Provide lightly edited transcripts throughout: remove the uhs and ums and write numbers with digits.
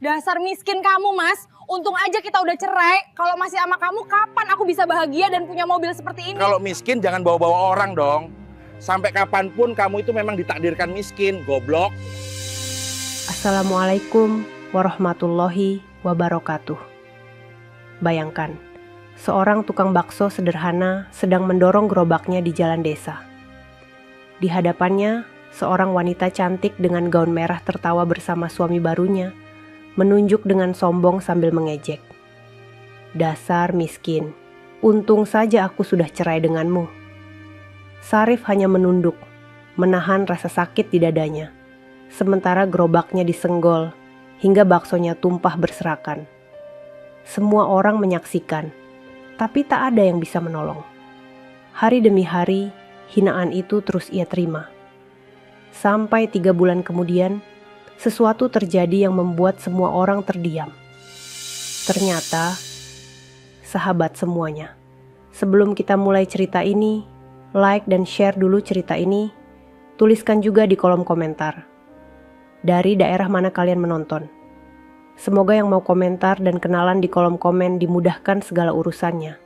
Dasar miskin kamu, Mas. Untung aja kita udah cerai. Kalau masih sama kamu, kapan aku bisa bahagia dan punya mobil seperti ini? Kalau miskin jangan bawa-bawa orang dong. Sampai kapanpun kamu itu memang ditakdirkan miskin, goblok. Assalamualaikum warahmatullahi wabarakatuh. Bayangkan, seorang tukang bakso sederhana sedang mendorong gerobaknya di jalan desa. Di hadapannya, seorang wanita cantik dengan gaun merah tertawa bersama suami barunya, menunjuk dengan sombong sambil mengejek. Dasar miskin, untung saja aku sudah cerai denganmu. Sarif hanya menunduk, menahan rasa sakit di dadanya, sementara gerobaknya disenggol hingga baksonya tumpah berserakan. Semua orang menyaksikan, tapi tak ada yang bisa menolong. Hari demi hari, hinaan itu terus ia terima. Sampai 3 bulan kemudian, sesuatu terjadi yang membuat semua orang terdiam. Ternyata, sahabat semuanya, sebelum kita mulai cerita ini, like dan share dulu cerita ini, tuliskan juga di kolom komentar. Dari daerah mana kalian menonton? Semoga yang mau komentar dan kenalan di kolom komen dimudahkan segala urusannya,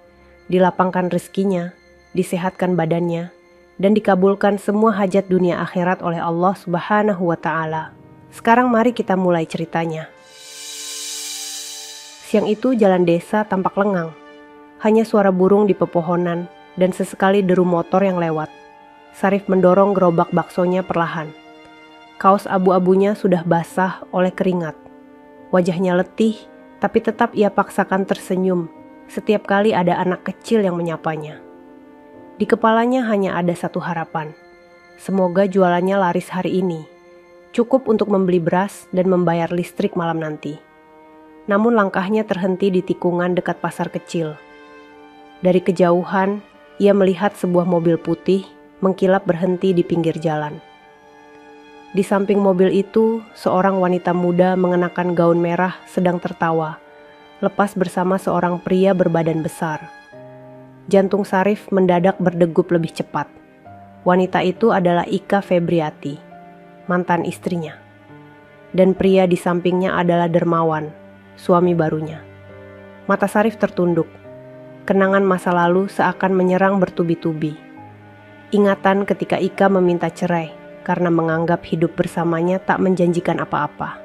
dilapangkan rezekinya, disehatkan badannya, dan dikabulkan semua hajat dunia akhirat oleh Allah Subhanahu wa Ta'ala. Sekarang mari kita mulai ceritanya. Siang itu jalan desa tampak lengang, hanya suara burung di pepohonan dan sesekali deru motor yang lewat. Sarif mendorong gerobak baksonya perlahan. Kaos abu-abunya sudah basah oleh keringat. Wajahnya letih, tapi tetap ia paksakan tersenyum setiap kali ada anak kecil yang menyapanya. Di kepalanya hanya ada satu harapan. Semoga jualannya laris hari ini, cukup untuk membeli beras dan membayar listrik malam nanti. Namun langkahnya terhenti di tikungan dekat pasar kecil. Dari kejauhan, ia melihat sebuah mobil putih mengkilap berhenti di pinggir jalan. Di samping mobil itu, seorang wanita muda mengenakan gaun merah sedang tertawa, lepas bersama seorang pria berbadan besar. Jantung Sarif mendadak berdegup lebih cepat. Wanita itu adalah Ika Febriati, mantan istrinya. Dan pria di sampingnya adalah Dermawan, suami barunya. Mata Sarif tertunduk. Kenangan masa lalu seakan menyerang bertubi-tubi. Ingatan ketika Ika meminta cerai karena menganggap hidup bersamanya tak menjanjikan apa-apa.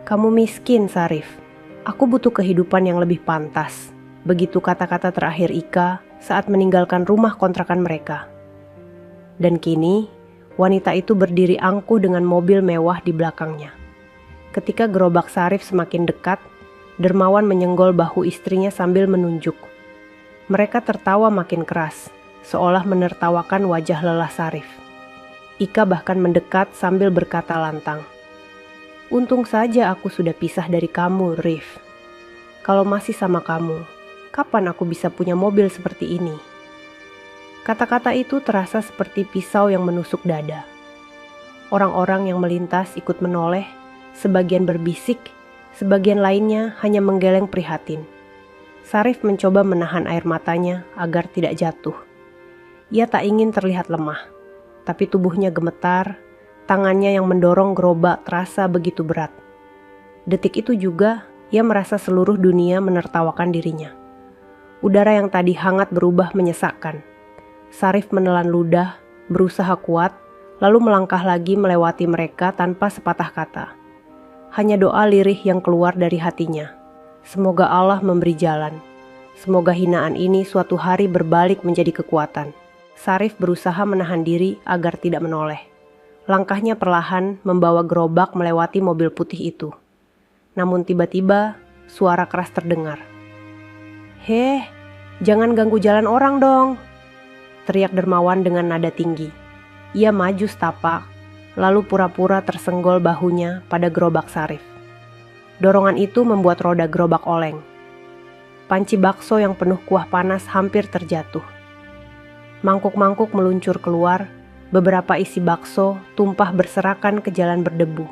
Kamu miskin, Sarif. Aku butuh kehidupan yang lebih pantas. Begitu kata-kata terakhir Ika saat meninggalkan rumah kontrakan mereka. Dan kini, wanita itu berdiri angkuh dengan mobil mewah di belakangnya. Ketika gerobak Sarif semakin dekat, Dermawan menyenggol bahu istrinya sambil menunjuk. Mereka tertawa makin keras, seolah menertawakan wajah lelah Sarif. Ika bahkan mendekat sambil berkata lantang, "Untung saja aku sudah pisah dari kamu, Rif. Kalau masih sama kamu, kapan aku bisa punya mobil seperti ini?" Kata-kata itu terasa seperti pisau yang menusuk dada. Orang-orang yang melintas ikut menoleh, sebagian berbisik, sebagian lainnya hanya menggeleng prihatin. Sarif mencoba menahan air matanya agar tidak jatuh. Ia tak ingin terlihat lemah. Tapi tubuhnya gemetar, tangannya yang mendorong gerobak terasa begitu berat. Detik itu juga, ia merasa seluruh dunia menertawakan dirinya. Udara yang tadi hangat berubah menyesakkan. Sarif menelan ludah, berusaha kuat, lalu melangkah lagi melewati mereka tanpa sepatah kata. Hanya doa lirih yang keluar dari hatinya. Semoga Allah memberi jalan. Semoga hinaan ini suatu hari berbalik menjadi kekuatan. Sarif berusaha menahan diri agar tidak menoleh. Langkahnya perlahan membawa gerobak melewati mobil putih itu. Namun tiba-tiba suara keras terdengar. "Heh, jangan ganggu jalan orang dong!" teriak Dermawan dengan nada tinggi. Ia maju setapak, lalu pura-pura tersenggol bahunya pada gerobak Sarif. Dorongan itu membuat roda gerobak oleng. Panci bakso yang penuh kuah panas hampir terjatuh. Mangkuk-mangkuk meluncur keluar, beberapa isi bakso tumpah berserakan ke jalan berdebu.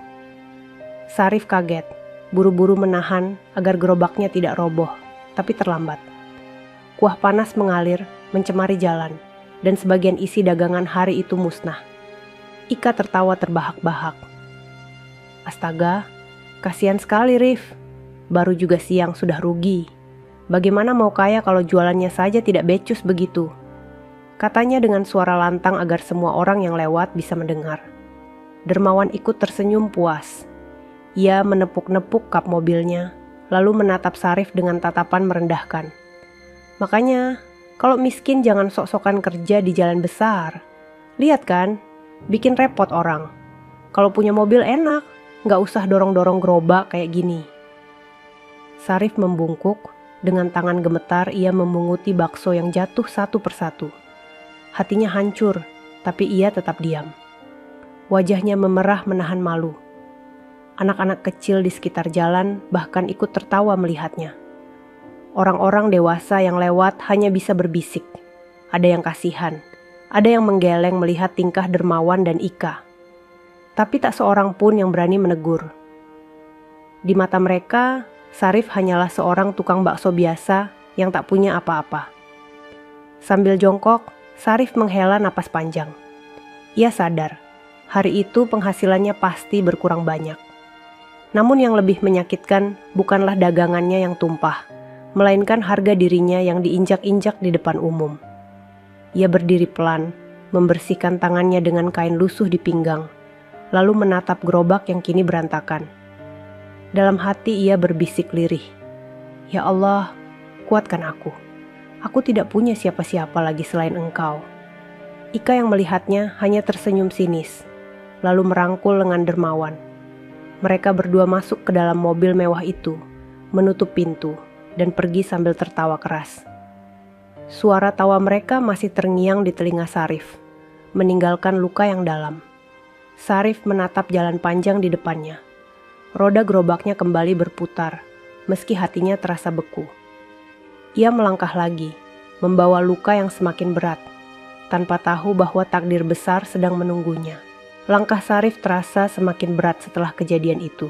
Sarif kaget, buru-buru menahan agar gerobaknya tidak roboh, tapi terlambat. Kuah panas mengalir, mencemari jalan, dan sebagian isi dagangan hari itu musnah. Ika tertawa terbahak-bahak. Astaga, Kasihan sekali Rif, baru juga siang sudah rugi. Bagaimana mau kaya kalau jualannya saja tidak becus begitu? Katanya dengan suara lantang agar semua orang yang lewat bisa mendengar. Dermawan ikut tersenyum puas. Ia menepuk-nepuk kap mobilnya, lalu menatap Sarif dengan tatapan merendahkan. Makanya, kalau miskin jangan sok-sokan kerja di jalan besar. Lihat kan, bikin repot orang. Kalau punya mobil enak, nggak usah dorong-dorong gerobak kayak gini. Sarif membungkuk, dengan tangan gemetar ia memunguti bakso yang jatuh satu persatu. Hatinya hancur, tapi ia tetap diam. Wajahnya memerah menahan malu. Anak-anak kecil di sekitar jalan bahkan ikut tertawa melihatnya. Orang-orang dewasa yang lewat hanya bisa berbisik. Ada yang kasihan, ada yang menggeleng melihat tingkah Dermawan dan Ika. Tapi tak seorang pun yang berani menegur. Di mata mereka, Sarif hanyalah seorang tukang bakso biasa yang tak punya apa-apa. Sambil jongkok, Sarif menghela napas panjang. Ia sadar, hari itu penghasilannya pasti berkurang banyak. Namun yang lebih menyakitkan bukanlah dagangannya yang tumpah, melainkan harga dirinya yang diinjak-injak di depan umum. Ia berdiri pelan, membersihkan tangannya dengan kain lusuh di pinggang, lalu menatap gerobak yang kini berantakan. Dalam hati ia berbisik lirih, "Ya Allah, kuatkan aku. Aku tidak punya siapa-siapa lagi selain Engkau." Ika yang melihatnya hanya tersenyum sinis, lalu merangkul lengan Dermawan. Mereka berdua masuk ke dalam mobil mewah itu, menutup pintu, dan pergi sambil tertawa keras. Suara tawa mereka masih terngiang di telinga Sarif, meninggalkan luka yang dalam. Sarif menatap jalan panjang di depannya. Roda gerobaknya kembali berputar, meski hatinya terasa beku. Ia melangkah lagi, membawa luka yang semakin berat, tanpa tahu bahwa takdir besar sedang menunggunya. Langkah Sarif terasa semakin berat setelah kejadian itu.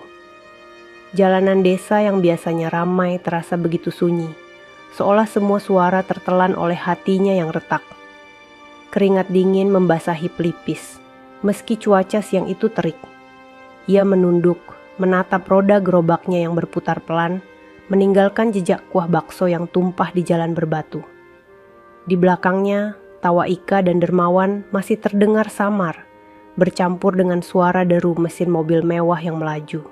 Jalanan desa yang biasanya ramai terasa begitu sunyi, seolah semua suara tertelan oleh hatinya yang retak. Keringat dingin membasahi pelipis, meski cuaca siang itu terik. Ia menunduk, menatap roda gerobaknya yang berputar pelan, meninggalkan jejak kuah bakso yang tumpah di jalan berbatu. Di belakangnya, tawa Ika dan Dermawan masih terdengar samar, bercampur dengan suara deru mesin mobil mewah yang melaju.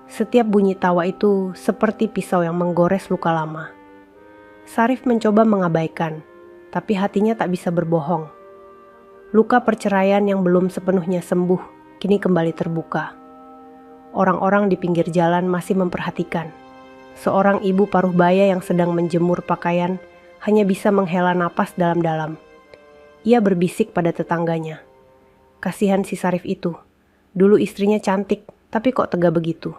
Setiap bunyi tawa itu seperti pisau yang menggores luka lama. Sarif mencoba mengabaikan, tapi hatinya tak bisa berbohong. Luka perceraian yang belum sepenuhnya sembuh kini kembali terbuka. Orang-orang di pinggir jalan masih memperhatikan. Seorang ibu paruh baya yang sedang menjemur pakaian hanya bisa menghela napas dalam-dalam. Ia berbisik pada tetangganya. Kasihan si Sarif itu. Dulu istrinya cantik, tapi kok tega begitu.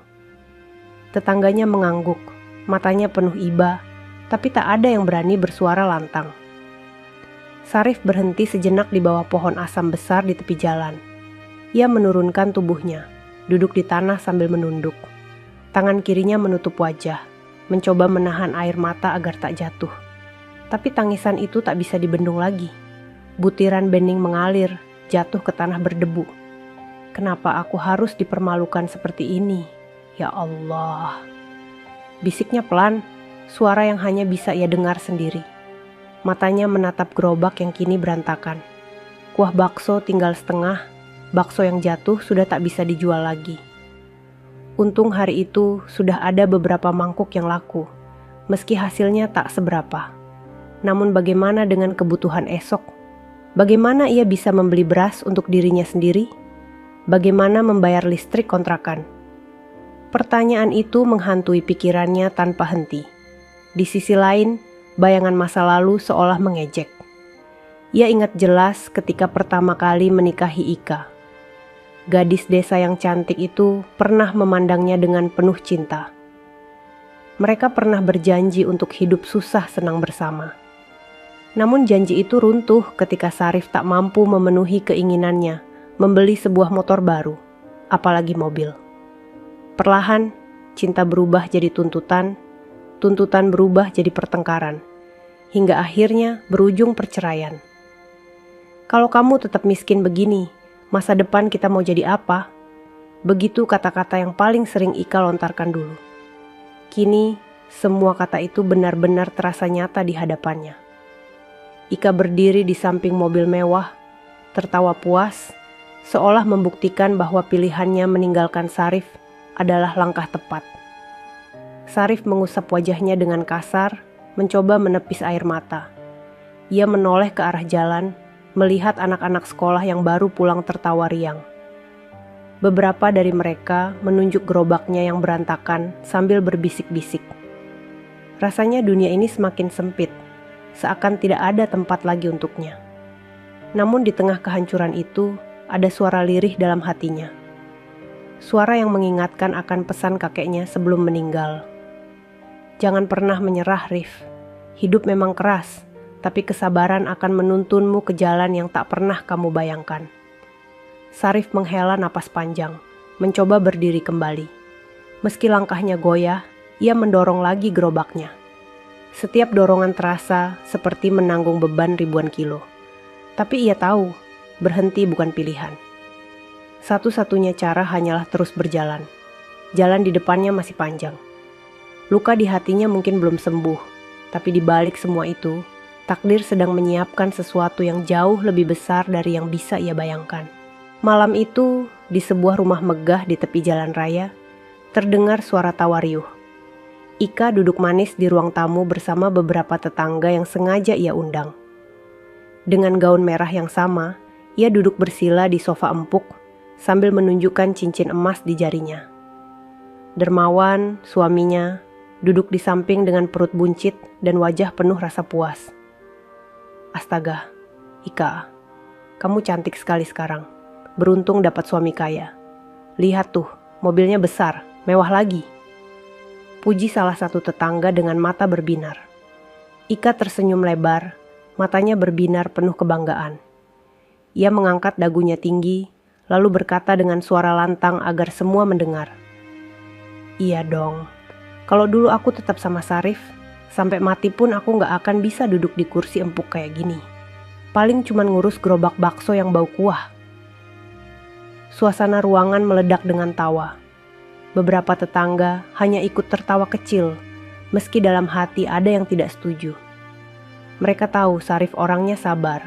Tetangganya mengangguk, matanya penuh iba, tapi tak ada yang berani bersuara lantang. Sarif berhenti sejenak di bawah pohon asam besar di tepi jalan. Ia menurunkan tubuhnya, duduk di tanah sambil menunduk. Tangan kirinya menutup wajah, mencoba menahan air mata agar tak jatuh. Tapi tangisan itu tak bisa dibendung lagi. Butiran bening mengalir, jatuh ke tanah berdebu. Kenapa aku harus dipermalukan seperti ini? Ya Allah. Bisiknya pelan, suara yang hanya bisa ia dengar sendiri. Matanya menatap gerobak yang kini berantakan. Kuah bakso tinggal setengah, bakso yang jatuh sudah tak bisa dijual lagi. Untung hari itu sudah ada beberapa mangkuk yang laku, meski hasilnya tak seberapa. Namun bagaimana dengan kebutuhan esok? Bagaimana ia bisa membeli beras untuk dirinya sendiri? Bagaimana membayar listrik kontrakan? Pertanyaan itu menghantui pikirannya tanpa henti. Di sisi lain, bayangan masa lalu seolah mengejek. Ia ingat jelas ketika pertama kali menikahi Ika. Gadis desa yang cantik itu pernah memandangnya dengan penuh cinta. Mereka pernah berjanji untuk hidup susah senang bersama. Namun janji itu runtuh ketika Sarif tak mampu memenuhi keinginannya membeli sebuah motor baru, apalagi mobil. Perlahan, cinta berubah jadi tuntutan, tuntutan berubah jadi pertengkaran, hingga akhirnya berujung perceraian. Kalau kamu tetap miskin begini, masa depan kita mau jadi apa? Begitu kata-kata yang paling sering Ika lontarkan dulu. Kini, semua kata itu benar-benar terasa nyata di hadapannya. Ika berdiri di samping mobil mewah, tertawa puas, seolah membuktikan bahwa pilihannya meninggalkan Sarif adalah langkah tepat. Sarif mengusap wajahnya dengan kasar, mencoba menepis air mata. Ia menoleh ke arah jalan, melihat anak-anak sekolah yang baru pulang tertawa riang. Beberapa dari mereka menunjuk gerobaknya yang berantakan sambil berbisik-bisik. Rasanya dunia ini semakin sempit, seakan tidak ada tempat lagi untuknya. Namun di tengah kehancuran itu, ada suara lirih dalam hatinya. Suara yang mengingatkan akan pesan kakeknya sebelum meninggal. Jangan pernah menyerah, Rif. Hidup memang keras, tapi kesabaran akan menuntunmu ke jalan yang tak pernah kamu bayangkan. Sarif menghela napas panjang, mencoba berdiri kembali. Meski langkahnya goyah, ia mendorong lagi gerobaknya. Setiap dorongan terasa seperti menanggung beban ribuan kilo. Tapi ia tahu, berhenti bukan pilihan. Satu-satunya cara hanyalah terus berjalan. Jalan di depannya masih panjang. Luka di hatinya mungkin belum sembuh, tapi di balik semua itu, takdir sedang menyiapkan sesuatu yang jauh lebih besar dari yang bisa ia bayangkan. Malam itu, di sebuah rumah megah di tepi jalan raya, terdengar suara tawa riuh. Ika duduk manis di ruang tamu bersama beberapa tetangga yang sengaja ia undang. Dengan gaun merah yang sama, ia duduk bersila di sofa empuk sambil menunjukkan cincin emas di jarinya. Dermawan, suaminya, duduk di samping dengan perut buncit dan wajah penuh rasa puas. Astaga, Ika, kamu cantik sekali sekarang. Beruntung dapat suami kaya. Lihat tuh, mobilnya besar, mewah lagi. Puji salah satu tetangga dengan mata berbinar. Ika tersenyum lebar, matanya berbinar penuh kebanggaan. Ia mengangkat dagunya tinggi, lalu berkata dengan suara lantang agar semua mendengar. Iya dong. Kalau dulu aku tetap sama Sarif, sampai mati pun aku gak akan bisa duduk di kursi empuk kayak gini. Paling cuman ngurus gerobak bakso yang bau kuah. Suasana ruangan meledak dengan tawa. Beberapa tetangga hanya ikut tertawa kecil, meski dalam hati ada yang tidak setuju. Mereka tahu Sarif orangnya sabar,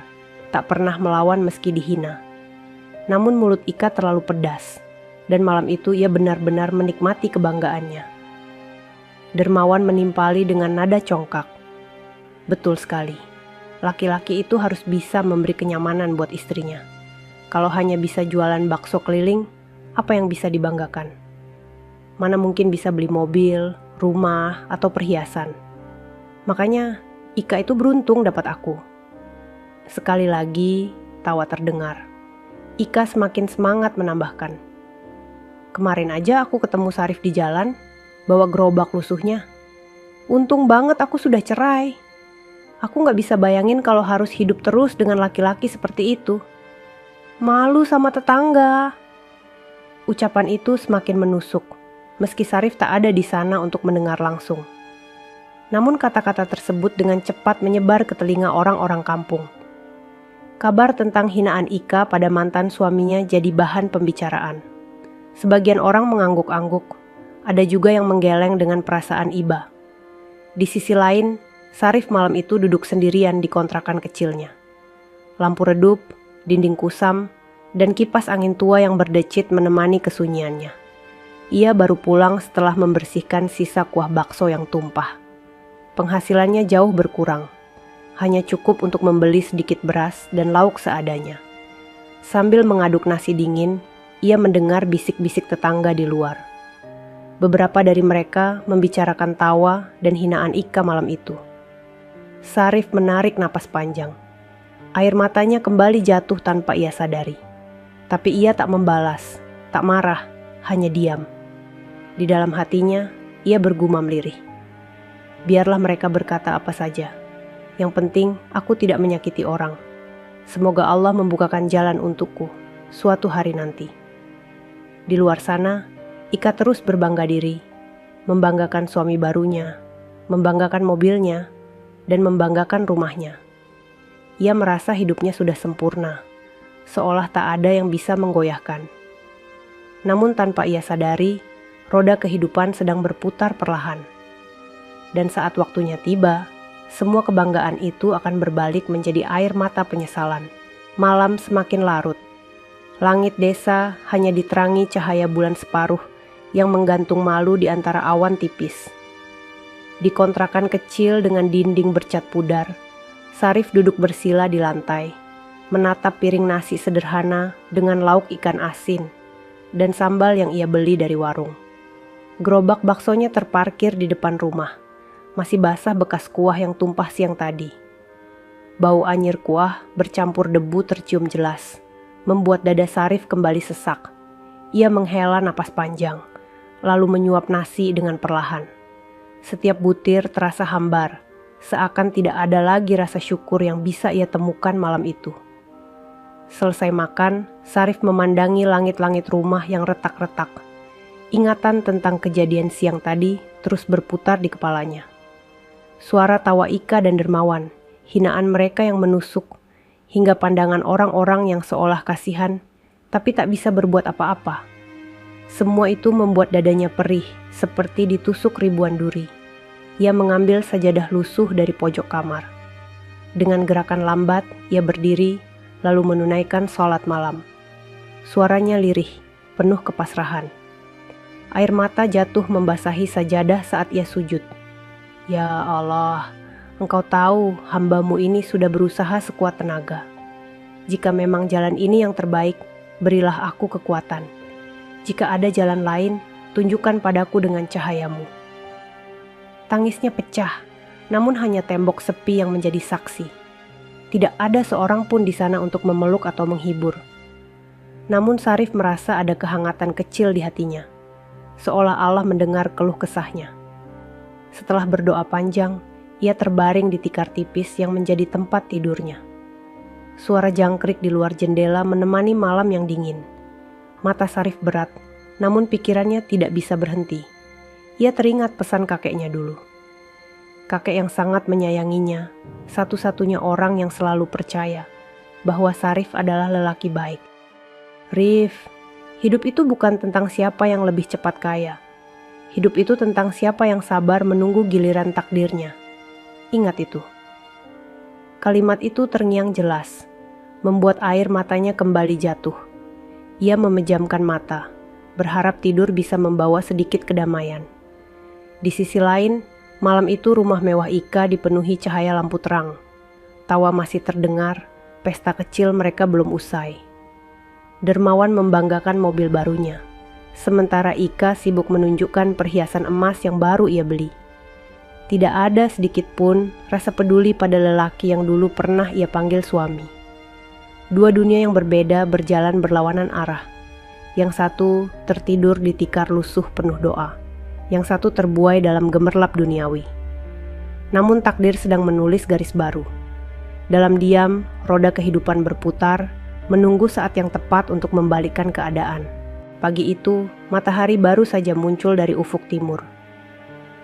tak pernah melawan meski dihina. Namun mulut Ika terlalu pedas, dan malam itu ia benar-benar menikmati kebanggaannya. Dermawan menimpali dengan nada congkak. Betul sekali, laki-laki itu harus bisa memberi kenyamanan buat istrinya. Kalau hanya bisa jualan bakso keliling, apa yang bisa dibanggakan? Mana mungkin bisa beli mobil, rumah, atau perhiasan. Makanya Ika itu beruntung dapat aku. Sekali lagi tawa terdengar. Ika semakin semangat menambahkan. Kemarin aja aku ketemu Sarif di jalan, bawa gerobak lusuhnya. Untung banget aku sudah cerai. Aku gak bisa bayangin kalau harus hidup terus dengan laki-laki seperti itu. Malu sama tetangga. Ucapan itu semakin menusuk, meski Sarif tak ada di sana untuk mendengar langsung. Namun kata-kata tersebut dengan cepat menyebar ke telinga orang-orang kampung. Kabar tentang hinaan Ika pada mantan suaminya jadi bahan pembicaraan. Sebagian orang mengangguk-angguk, ada juga yang menggeleng dengan perasaan iba. Di sisi lain, Sarif malam itu duduk sendirian di kontrakan kecilnya. Lampu redup, dinding kusam, dan kipas angin tua yang berdecit menemani kesunyiannya. Ia baru pulang setelah membersihkan sisa kuah bakso yang tumpah. Penghasilannya jauh berkurang, hanya cukup untuk membeli sedikit beras dan lauk seadanya. Sambil mengaduk nasi dingin, ia mendengar bisik-bisik tetangga di luar. Beberapa dari mereka membicarakan tawa dan hinaan Ika malam itu. Sarif menarik napas panjang. Air matanya kembali jatuh tanpa ia sadari. Tapi ia tak membalas, tak marah, hanya diam. Di dalam hatinya, ia bergumam lirih. Biarlah mereka berkata apa saja. Yang penting, aku tidak menyakiti orang. Semoga Allah membukakan jalan untukku suatu hari nanti. Di luar sana, Ika terus berbangga diri, membanggakan suami barunya, membanggakan mobilnya, dan membanggakan rumahnya. Ia merasa hidupnya sudah sempurna, seolah tak ada yang bisa menggoyahkan. Namun tanpa ia sadari, roda kehidupan sedang berputar perlahan. Dan saat waktunya tiba, semua kebanggaan itu akan berbalik menjadi air mata penyesalan. Malam semakin larut. Langit desa hanya diterangi cahaya bulan separuh yang menggantung malu di antara awan tipis. Di kontrakan kecil dengan dinding bercat pudar, Sarif duduk bersila di lantai, menatap piring nasi sederhana dengan lauk ikan asin dan sambal yang ia beli dari warung. Gerobak baksonya terparkir di depan rumah, masih basah bekas kuah yang tumpah siang tadi. Bau anyir kuah bercampur debu tercium jelas, membuat dada Sarif kembali sesak. Ia menghela napas panjang, lalu menyuap nasi dengan perlahan. Setiap butir terasa hambar, seakan tidak ada lagi rasa syukur yang bisa ia temukan malam itu. Selesai makan, Sarif memandangi langit-langit rumah yang retak-retak. Ingatan tentang kejadian siang tadi terus berputar di kepalanya. Suara tawa Ika dan Dermawan, hinaan mereka yang menusuk, hingga pandangan orang-orang yang seolah kasihan, tapi tak bisa berbuat apa-apa. Semua itu membuat dadanya perih, seperti ditusuk ribuan duri. Ia mengambil sajadah lusuh dari pojok kamar. Dengan gerakan lambat, ia berdiri, lalu menunaikan sholat malam. Suaranya lirih, penuh kepasrahan. Air mata jatuh membasahi sajadah saat ia sujud. Ya Allah, Engkau tahu hamba-Mu ini sudah berusaha sekuat tenaga. Jika memang jalan ini yang terbaik, berilah aku kekuatan. Jika ada jalan lain, tunjukkan padaku dengan cahaya-Mu. Tangisnya pecah, namun hanya tembok sepi yang menjadi saksi. Tidak ada seorang pun di sana untuk memeluk atau menghibur. Namun Sarif merasa ada kehangatan kecil di hatinya, seolah Allah mendengar keluh kesahnya. Setelah berdoa panjang, ia terbaring di tikar tipis yang menjadi tempat tidurnya. Suara jangkrik di luar jendela menemani malam yang dingin. Mata Sarif berat, namun pikirannya tidak bisa berhenti. Ia teringat pesan kakeknya dulu. Kakek yang sangat menyayanginya, satu-satunya orang yang selalu percaya bahwa Sarif adalah lelaki baik. Rif, hidup itu bukan tentang siapa yang lebih cepat kaya. Hidup itu tentang siapa yang sabar menunggu giliran takdirnya. Ingat itu. Kalimat itu terngiang jelas, membuat air matanya kembali jatuh. Ia memejamkan mata, berharap tidur bisa membawa sedikit kedamaian. Di sisi lain, malam itu rumah mewah Ika dipenuhi cahaya lampu terang. Tawa masih terdengar, pesta kecil mereka belum usai. Dermawan membanggakan mobil barunya, sementara Ika sibuk menunjukkan perhiasan emas yang baru ia beli. Tidak ada sedikit pun rasa peduli pada lelaki yang dulu pernah ia panggil suami. Dua dunia yang berbeda berjalan berlawanan arah. Yang satu tertidur di tikar lusuh penuh doa, yang satu terbuai dalam gemerlap duniawi. Namun takdir sedang menulis garis baru. Dalam diam, roda kehidupan berputar, menunggu saat yang tepat untuk membalikkan keadaan. Pagi itu, matahari baru saja muncul dari ufuk timur.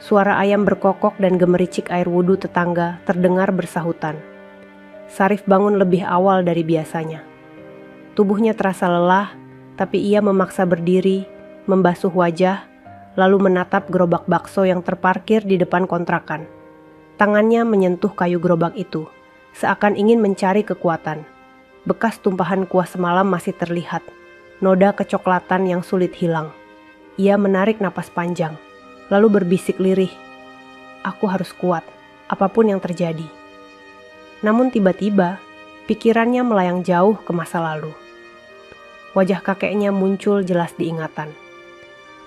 Suara ayam berkokok dan gemericik air wudhu tetangga terdengar bersahutan. Sarif bangun lebih awal dari biasanya. Tubuhnya terasa lelah, tapi ia memaksa berdiri, membasuh wajah, lalu menatap gerobak bakso yang terparkir di depan kontrakan. Tangannya menyentuh kayu gerobak itu, seakan ingin mencari kekuatan. Bekas tumpahan kuah semalam masih terlihat, noda kecoklatan yang sulit hilang. Ia menarik napas panjang, lalu berbisik lirih, "Aku harus kuat, apapun yang terjadi." Namun tiba-tiba, pikirannya melayang jauh ke masa lalu. Wajah kakeknya muncul jelas diingatan.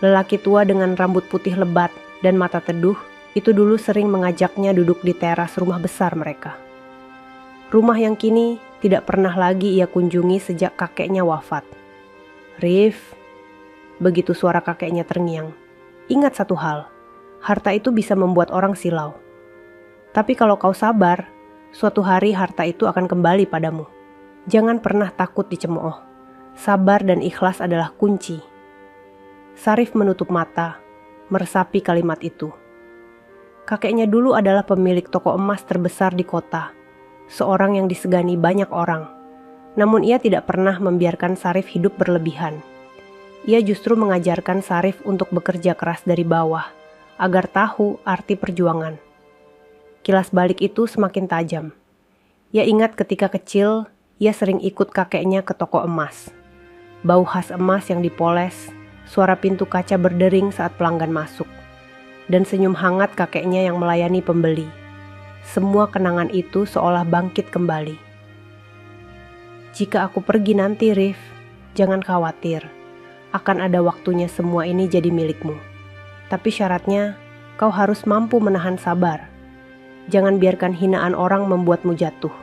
Lelaki tua dengan rambut putih lebat dan mata teduh, itu dulu sering mengajaknya duduk di teras rumah besar mereka. Rumah yang kini tidak pernah lagi ia kunjungi sejak kakeknya wafat. "Rif," begitu suara kakeknya terngiang, "ingat satu hal, harta itu bisa membuat orang silau. Tapi kalau kau sabar, suatu hari harta itu akan kembali padamu. Jangan pernah takut dicemooh. Sabar dan ikhlas adalah kunci." Sarif menutup mata, meresapi kalimat itu. Kakeknya dulu adalah pemilik toko emas terbesar di kota, seorang yang disegani banyak orang. Namun ia tidak pernah membiarkan Sarif hidup berlebihan. ia justru mengajarkan Sarif untuk bekerja keras dari bawah, agar tahu arti perjuangan. Kilas balik itu semakin tajam. Ia ingat ketika kecil, ia sering ikut kakeknya ke toko emas. Bau khas emas yang dipoles, suara pintu kaca berdering saat pelanggan masuk, dan senyum hangat kakeknya yang melayani pembeli. Semua kenangan itu seolah bangkit kembali. Jika aku pergi nanti, Rif, jangan khawatir. Akan ada waktunya semua ini jadi milikmu. Tapi syaratnya, kau harus mampu menahan sabar. Jangan biarkan hinaan orang membuatmu jatuh.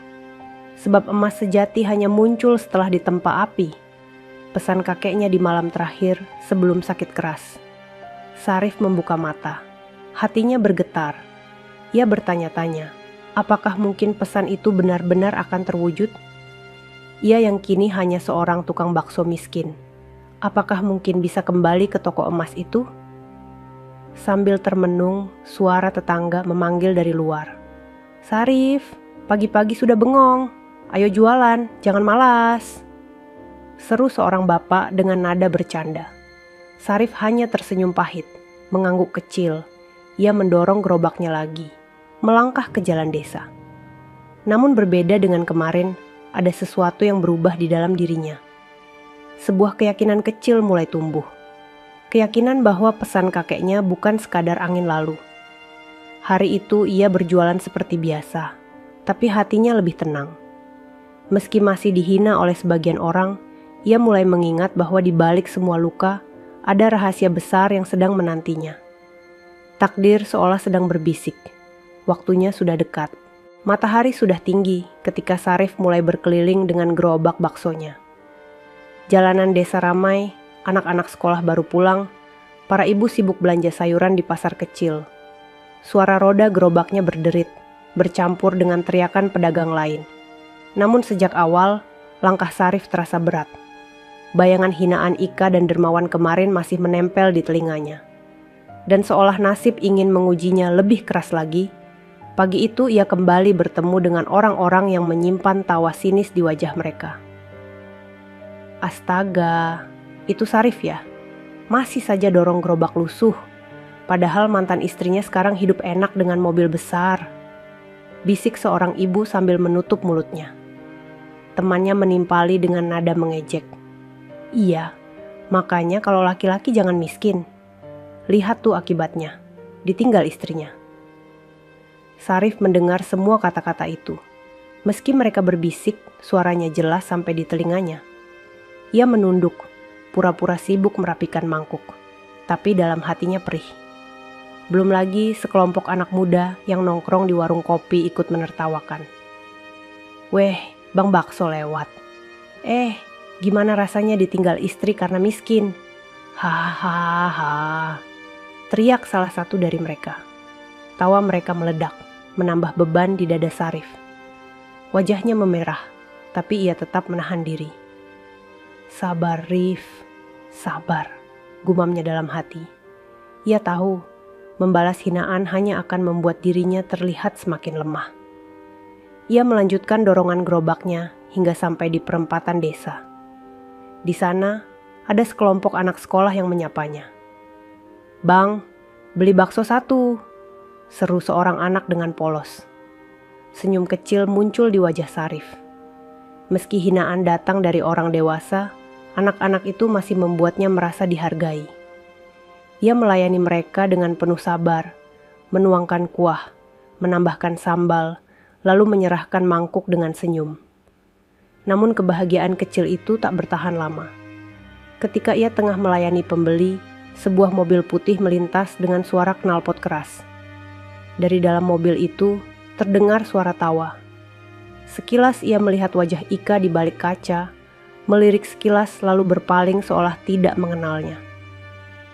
Sebab emas sejati hanya muncul setelah ditempa api. Pesan kakeknya di malam terakhir sebelum sakit keras. Sarif membuka mata. Hatinya bergetar. Ia bertanya-tanya, apakah mungkin pesan itu benar-benar akan terwujud? Ia yang kini hanya seorang tukang bakso miskin. Apakah mungkin bisa kembali ke toko emas itu? Sambil termenung, suara tetangga memanggil dari luar. Sarif, pagi-pagi sudah bengong. Ayo jualan, jangan malas. Seru seorang bapak dengan nada bercanda. Sarif hanya tersenyum pahit, mengangguk kecil. Ia mendorong gerobaknya lagi, melangkah ke jalan desa. Namun berbeda dengan kemarin, ada sesuatu yang berubah di dalam dirinya. Sebuah keyakinan kecil mulai tumbuh. Keyakinan bahwa pesan kakeknya bukan sekadar angin lalu. Hari itu ia berjualan seperti biasa, tapi hatinya lebih tenang. Meski masih dihina oleh sebagian orang, ia mulai mengingat bahwa di balik semua luka, ada rahasia besar yang sedang menantinya. Takdir seolah sedang berbisik. Waktunya sudah dekat. Matahari sudah tinggi ketika Sarif mulai berkeliling dengan gerobak baksonya. Jalanan desa ramai, anak-anak sekolah baru pulang, para ibu sibuk belanja sayuran di pasar kecil. Suara roda gerobaknya berderit, bercampur dengan teriakan pedagang lain. Namun sejak awal, langkah Sarif terasa berat. Bayangan hinaan Ika dan dermawan kemarin masih menempel di telinganya. Dan seolah nasib ingin mengujinya lebih keras lagi, pagi itu ia kembali bertemu dengan orang-orang yang menyimpan tawa sinis di wajah mereka. Astaga, itu Sarif ya? Masih saja dorong gerobak lusuh. Padahal mantan istrinya sekarang hidup enak dengan mobil besar. Bisik seorang ibu sambil menutup mulutnya. Temannya menimpali dengan nada mengejek. Iya, makanya kalau laki-laki jangan miskin. Lihat tuh akibatnya, ditinggal istrinya. Sarif mendengar semua kata-kata itu. Meski mereka berbisik, suaranya jelas sampai di telinganya. Ia menunduk, pura-pura sibuk merapikan mangkuk, tapi dalam hatinya perih. Belum lagi sekelompok anak muda yang nongkrong di warung kopi ikut menertawakan. Weh, Bang Bakso lewat. Gimana rasanya ditinggal istri karena miskin? Hahaha. Teriak salah satu dari mereka. Tawa mereka meledak, menambah beban di dada Sarif. Wajahnya memerah, tapi ia tetap menahan diri. Sabar, Rif, sabar, gumamnya dalam hati. Ia tahu, membalas hinaan hanya akan membuat dirinya terlihat semakin lemah. Ia melanjutkan dorongan gerobaknya hingga sampai di perempatan desa. Di sana, ada sekelompok anak sekolah yang menyapanya. Bang, beli bakso 1, seru seorang anak dengan polos. Senyum kecil muncul di wajah Sarif. Meski hinaan datang dari orang dewasa, anak-anak itu masih membuatnya merasa dihargai. Ia melayani mereka dengan penuh sabar, menuangkan kuah, menambahkan sambal, lalu menyerahkan mangkuk dengan senyum. Namun kebahagiaan kecil itu tak bertahan lama. Ketika ia tengah melayani pembeli, sebuah mobil putih melintas dengan suara knalpot keras. Dari dalam mobil itu, terdengar suara tawa. Sekilas ia melihat wajah Ika di balik kaca, melirik sekilas lalu berpaling seolah tidak mengenalnya.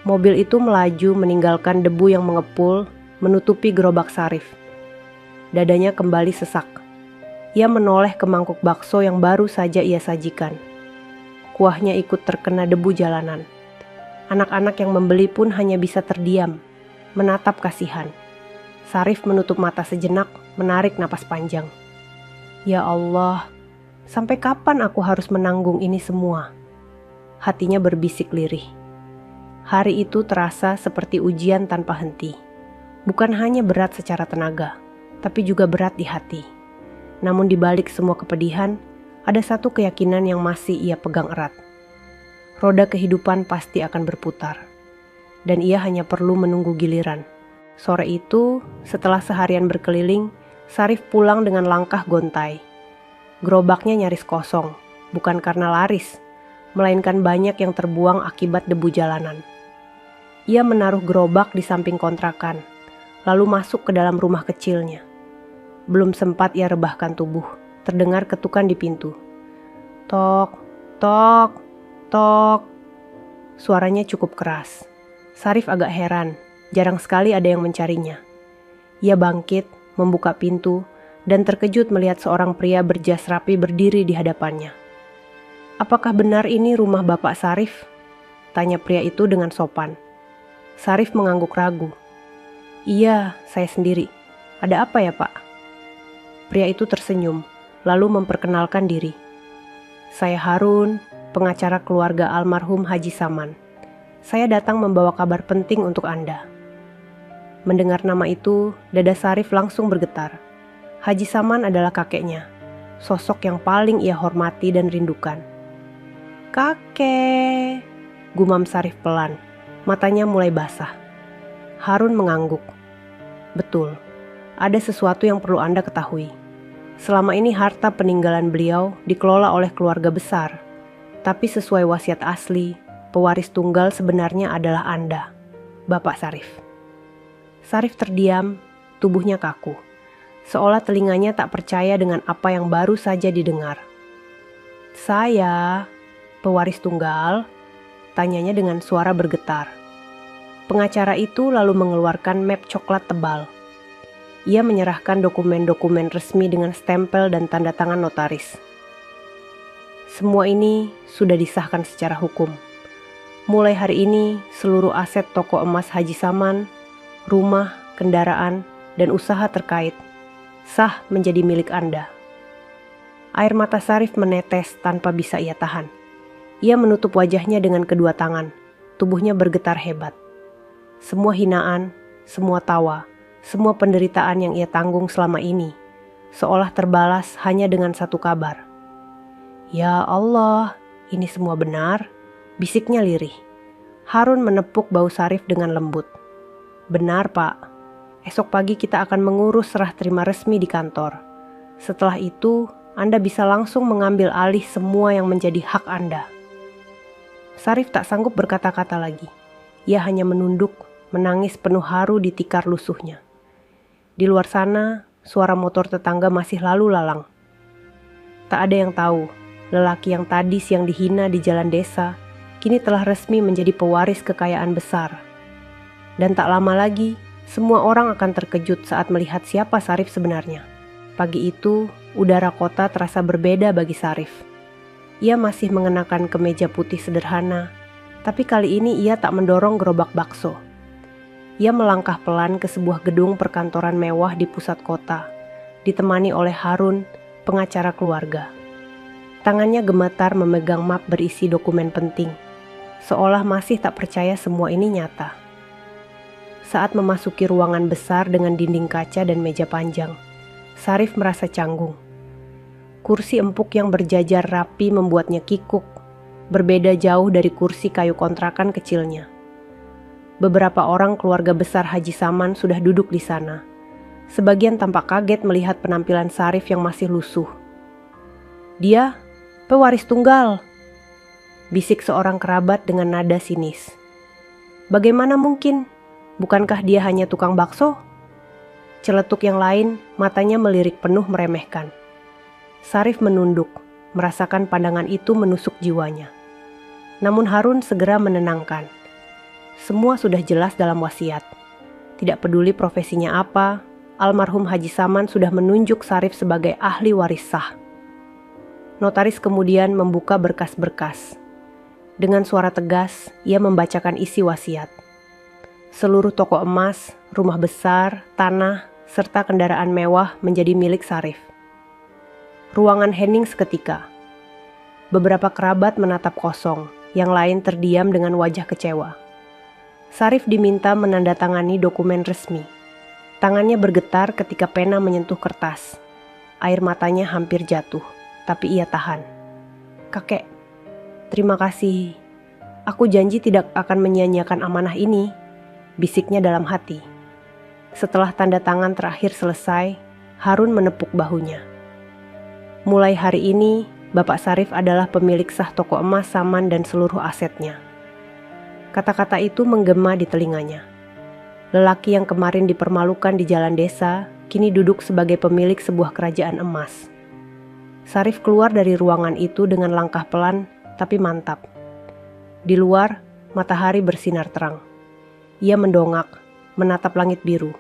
Mobil itu melaju meninggalkan debu yang mengepul, menutupi gerobak Sarif. Dadanya kembali sesak. Ia menoleh ke mangkuk bakso yang baru saja ia sajikan. Kuahnya ikut terkena debu jalanan. Anak-anak yang membeli pun hanya bisa terdiam, menatap kasihan. Sarif menutup mata sejenak, menarik napas panjang. Ya Allah, sampai kapan aku harus menanggung ini semua? Hatinya berbisik lirih. Hari itu terasa seperti ujian tanpa henti. Bukan hanya berat secara tenaga, tapi juga berat di hati. Namun di balik semua kepedihan, ada satu keyakinan yang masih ia pegang erat. Roda kehidupan pasti akan berputar. Dan ia hanya perlu menunggu giliran. Sore itu, setelah seharian berkeliling, Sarif pulang dengan langkah gontai. Gerobaknya nyaris kosong, bukan karena laris, melainkan banyak yang terbuang akibat debu jalanan. Ia menaruh gerobak di samping kontrakan, lalu masuk ke dalam rumah kecilnya. Belum sempat ia rebahkan tubuh, terdengar ketukan di pintu. Tok, tok, tok. Suaranya cukup keras. Sarif agak heran, jarang sekali ada yang mencarinya. Ia bangkit, membuka pintu, dan terkejut melihat seorang pria berjas rapi berdiri di hadapannya. "Apakah benar ini rumah Bapak Sarif?" tanya pria itu dengan sopan. Sarif mengangguk ragu. "Iya, saya sendiri. Ada apa ya, Pak?" Pria itu tersenyum, lalu memperkenalkan diri. "Saya Harun, pengacara keluarga almarhum Haji Saman. Saya datang membawa kabar penting untuk Anda." Mendengar nama itu, dada Sarif langsung bergetar. Haji Saman adalah kakeknya, sosok yang paling ia hormati dan rindukan. "Kakek," gumam Sarif pelan, matanya mulai basah. Harun mengangguk. "Betul, ada sesuatu yang perlu Anda ketahui. Selama ini harta peninggalan beliau dikelola oleh keluarga besar, tapi sesuai wasiat asli, pewaris tunggal sebenarnya adalah Anda, Bapak Sarif." Sarif terdiam, tubuhnya kaku, seolah telinganya tak percaya dengan apa yang baru saja didengar. "Saya, pewaris tunggal?" tanyanya dengan suara bergetar. Pengacara itu lalu mengeluarkan map coklat tebal. Ia menyerahkan dokumen-dokumen resmi dengan stempel dan tanda tangan notaris. Semua ini sudah disahkan secara hukum. Mulai hari ini, seluruh aset toko emas Haji Saman, rumah, kendaraan, dan usaha terkait sah menjadi milik Anda. Air mata Sarif menetes tanpa bisa ia tahan. Ia menutup wajahnya dengan kedua tangan, tubuhnya bergetar hebat. Semua hinaan, semua tawa, semua penderitaan yang ia tanggung selama ini, seolah terbalas hanya dengan satu kabar. "Ya Allah, ini semua benar?" bisiknya lirih. Harun menepuk bahu Sarif dengan lembut. "Benar, Pak. Esok pagi kita akan mengurus serah terima resmi di kantor. Setelah itu, Anda bisa langsung mengambil alih semua yang menjadi hak Anda." Sarif tak sanggup berkata-kata lagi. Ia hanya menunduk, menangis penuh haru di tikar lusuhnya. Di luar sana, suara motor tetangga masih lalu lalang. Tak ada yang tahu, lelaki yang tadi siang dihina di jalan desa, kini telah resmi menjadi pewaris kekayaan besar. Dan tak lama lagi, semua orang akan terkejut saat melihat siapa Sarif sebenarnya. Pagi itu, udara kota terasa berbeda bagi Sarif. Ia masih mengenakan kemeja putih sederhana, tapi kali ini ia tak mendorong gerobak bakso. Ia melangkah pelan ke sebuah gedung perkantoran mewah di pusat kota, ditemani oleh Harun, pengacara keluarga. Tangannya gemetar memegang map berisi dokumen penting, seolah masih tak percaya semua ini nyata. Saat memasuki ruangan besar dengan dinding kaca dan meja panjang, Sarif merasa canggung. Kursi empuk yang berjajar rapi membuatnya kikuk, berbeda jauh dari kursi kayu kontrakan kecilnya. Beberapa orang keluarga besar Haji Saman sudah duduk di sana. Sebagian tampak kaget melihat penampilan Sarif yang masih lusuh. "Dia, pewaris tunggal," bisik seorang kerabat dengan nada sinis. "Bagaimana mungkin? Bukankah dia hanya tukang bakso?" Celetuk yang lain, matanya melirik penuh meremehkan. Sarif menunduk, merasakan pandangan itu menusuk jiwanya. Namun Harun segera menenangkan. Semua sudah jelas dalam wasiat. Tidak peduli profesinya apa, almarhum Haji Saman sudah menunjuk Sarif sebagai ahli waris sah. Notaris kemudian membuka berkas-berkas. Dengan suara tegas, ia membacakan isi wasiat. Seluruh toko emas, rumah besar, tanah, serta kendaraan mewah menjadi milik Sarif. Ruangan hening seketika. Beberapa kerabat menatap kosong, yang lain terdiam dengan wajah kecewa. Sarif diminta menandatangani dokumen resmi. Tangannya bergetar ketika pena menyentuh kertas. Air matanya hampir jatuh, tapi ia tahan. "Kakek, terima kasih. Aku janji tidak akan menyia-nyiakan amanah ini," bisiknya dalam hati. Setelah tanda tangan terakhir selesai, Harun menepuk bahunya. Mulai hari ini, Bapak Sarif adalah pemilik sah toko emas Saman dan seluruh asetnya. Kata-kata itu menggema di telinganya. Lelaki yang kemarin dipermalukan di jalan desa, kini duduk sebagai pemilik sebuah kerajaan emas. Sarif keluar dari ruangan itu dengan langkah pelan, tapi mantap. Di luar, matahari bersinar terang. Ia mendongak, menatap langit biru,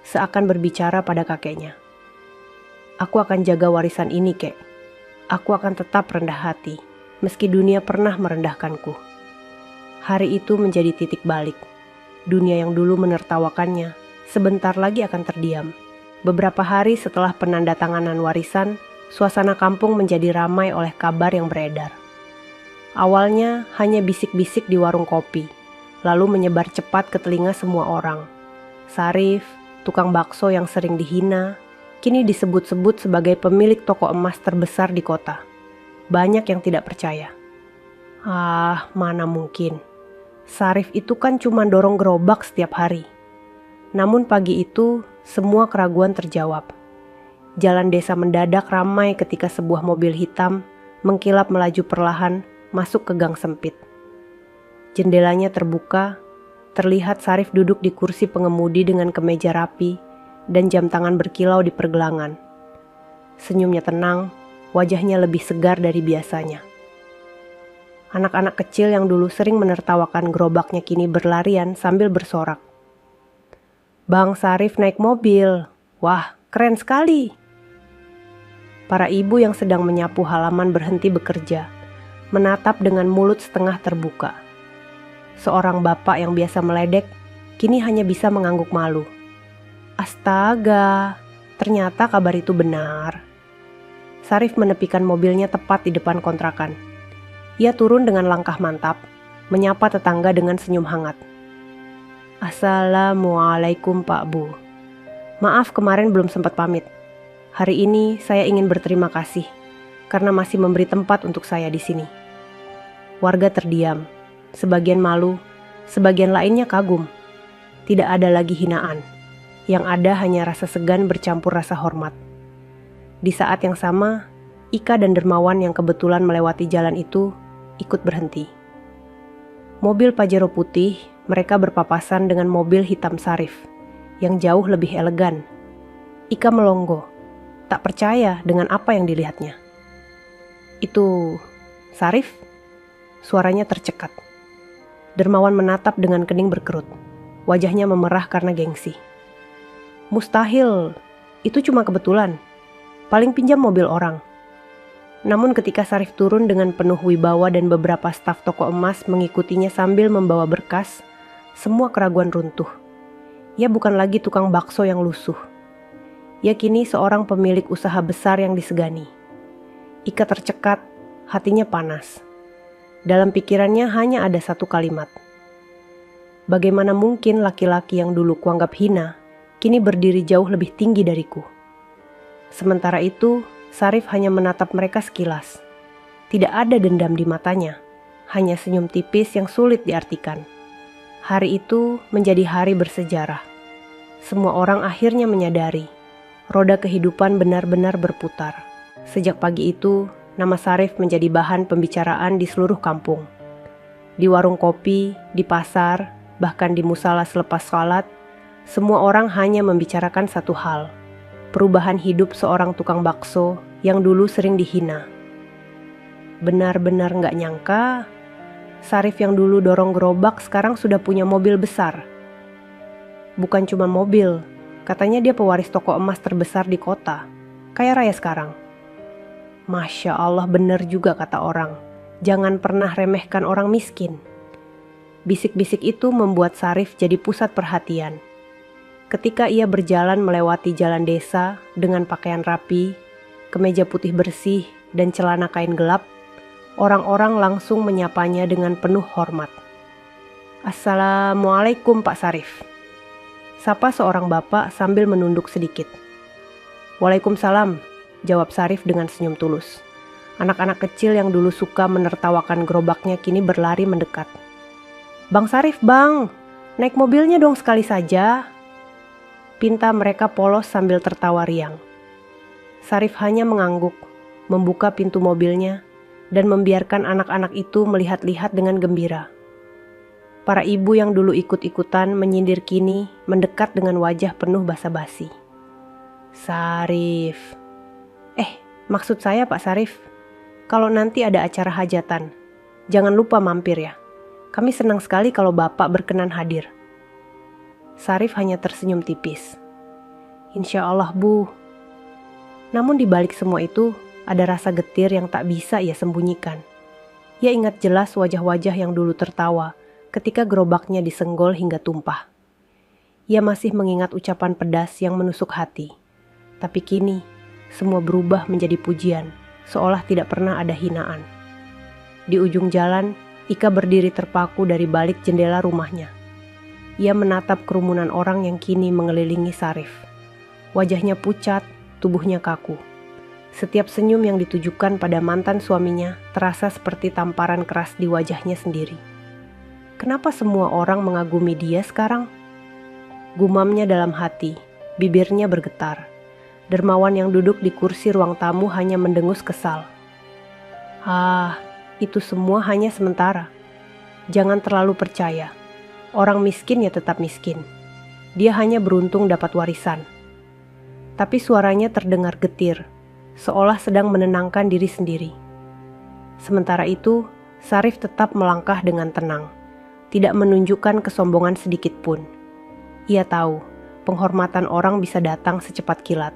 seakan berbicara pada kakeknya. "Aku akan jaga warisan ini, Kek. Aku akan tetap rendah hati, meski dunia pernah merendahkanku." Hari itu menjadi titik balik. Dunia yang dulu menertawakannya, sebentar lagi akan terdiam. Beberapa hari setelah penandatanganan warisan, suasana kampung menjadi ramai oleh kabar yang beredar. Awalnya hanya bisik-bisik di warung kopi, lalu menyebar cepat ke telinga semua orang. Sarif, tukang bakso yang sering dihina, kini disebut-sebut sebagai pemilik toko emas terbesar di kota. Banyak yang tidak percaya. Mana mungkin. Sarif itu kan cuma dorong gerobak setiap hari. Namun pagi itu, semua keraguan terjawab. Jalan desa mendadak ramai ketika sebuah mobil hitam mengkilap melaju perlahan masuk ke gang sempit. Jendelanya terbuka, terlihat Sarif duduk di kursi pengemudi dengan kemeja rapi dan jam tangan berkilau di pergelangan. Senyumnya tenang, wajahnya lebih segar dari biasanya. Anak-anak kecil yang dulu sering menertawakan gerobaknya kini berlarian sambil bersorak. "Bang Sarif naik mobil. Wah, keren sekali." Para ibu yang sedang menyapu halaman berhenti bekerja, menatap dengan mulut setengah terbuka. Seorang bapak yang biasa meledek, kini hanya bisa mengangguk malu. Astaga, ternyata kabar itu benar. Sarif menepikan mobilnya tepat di depan kontrakan. Ia turun dengan langkah mantap, menyapa tetangga dengan senyum hangat. "Assalamualaikum Pak Bu. Maaf kemarin belum sempat pamit. Hari ini saya ingin berterima kasih karena masih memberi tempat untuk saya di sini." Warga terdiam, sebagian malu, sebagian lainnya kagum. Tidak ada lagi hinaan. Yang ada hanya rasa segan bercampur rasa hormat. Di saat yang sama, Ika dan Dermawan yang kebetulan melewati jalan itu ikut berhenti. Mobil Pajero putih, mereka berpapasan dengan mobil hitam Sarif, yang jauh lebih elegan. Ika melonggo, tak percaya dengan apa yang dilihatnya. "Itu Sarif?" Suaranya tercekat. Dermawan menatap dengan kening berkerut. Wajahnya memerah karena gengsi. "Mustahil, itu cuma kebetulan. Paling pinjam mobil orang." Namun ketika Sarif turun dengan penuh wibawa dan beberapa staf toko emas mengikutinya sambil membawa berkas, semua keraguan runtuh. Ia bukan lagi tukang bakso yang lusuh. Ia kini seorang pemilik usaha besar yang disegani. Ika tercekat, hatinya panas. Dalam pikirannya hanya ada satu kalimat. Bagaimana mungkin laki-laki yang dulu kuanggap hina, kini berdiri jauh lebih tinggi dariku. Sementara itu, Sarif hanya menatap mereka sekilas. Tidak ada dendam di matanya, hanya senyum tipis yang sulit diartikan. Hari itu menjadi hari bersejarah. Semua orang akhirnya menyadari, roda kehidupan benar-benar berputar. Sejak pagi itu, nama Sarif menjadi bahan pembicaraan di seluruh kampung. Di warung kopi, di pasar, bahkan di musala selepas sholat, semua orang hanya membicarakan satu hal. Perubahan hidup seorang tukang bakso yang dulu sering dihina. Benar-benar gak nyangka, Sarif yang dulu dorong gerobak sekarang sudah punya mobil besar. Bukan cuma mobil, katanya dia pewaris toko emas terbesar di kota. Kaya raya sekarang. Masya Allah, benar juga kata orang. Jangan pernah remehkan orang miskin. Bisik-bisik itu membuat Sarif jadi pusat perhatian. Ketika ia berjalan melewati jalan desa dengan pakaian rapi, kemeja putih bersih, dan celana kain gelap, orang-orang langsung menyapanya dengan penuh hormat. "Assalamualaikum Pak Sarif," sapa seorang bapak sambil menunduk sedikit. "Waalaikumsalam," jawab Sarif dengan senyum tulus. Anak-anak kecil yang dulu suka menertawakan gerobaknya kini berlari mendekat. "Bang Sarif, Bang, naik mobilnya dong sekali saja," pinta mereka polos sambil tertawa riang. Sarif hanya mengangguk, membuka pintu mobilnya, dan membiarkan anak-anak itu melihat-lihat dengan gembira. Para ibu yang dulu ikut-ikutan menyindir kini mendekat dengan wajah penuh basa-basi. "Sarif." Maksud saya Pak Sarif, kalau nanti ada acara hajatan, jangan lupa mampir ya. Kami senang sekali kalau Bapak berkenan hadir. Sarif hanya tersenyum tipis. "Insya Allah Bu." Namun di balik semua itu, ada rasa getir yang tak bisa ia sembunyikan. Ia ingat jelas wajah-wajah yang dulu tertawa ketika gerobaknya disenggol hingga tumpah. Ia masih mengingat ucapan pedas yang menusuk hati. Tapi kini, semua berubah menjadi pujian, seolah tidak pernah ada hinaan. Di ujung jalan, Ika berdiri terpaku dari balik jendela rumahnya. Ia menatap kerumunan orang yang kini mengelilingi Sarif. Wajahnya pucat, tubuhnya kaku. Setiap senyum yang ditujukan pada mantan suaminya terasa seperti tamparan keras di wajahnya sendiri. Kenapa semua orang mengagumi dia sekarang? Gumamnya dalam hati, bibirnya bergetar. Dermawan yang duduk di kursi ruang tamu hanya mendengus kesal. Itu semua hanya sementara. Jangan terlalu percaya. Orang miskin ya tetap miskin. Dia hanya beruntung dapat warisan. Tapi suaranya terdengar getir, seolah sedang menenangkan diri sendiri. Sementara itu, Sarif tetap melangkah dengan tenang, tidak menunjukkan kesombongan sedikit pun. Ia tahu, penghormatan orang bisa datang secepat kilat,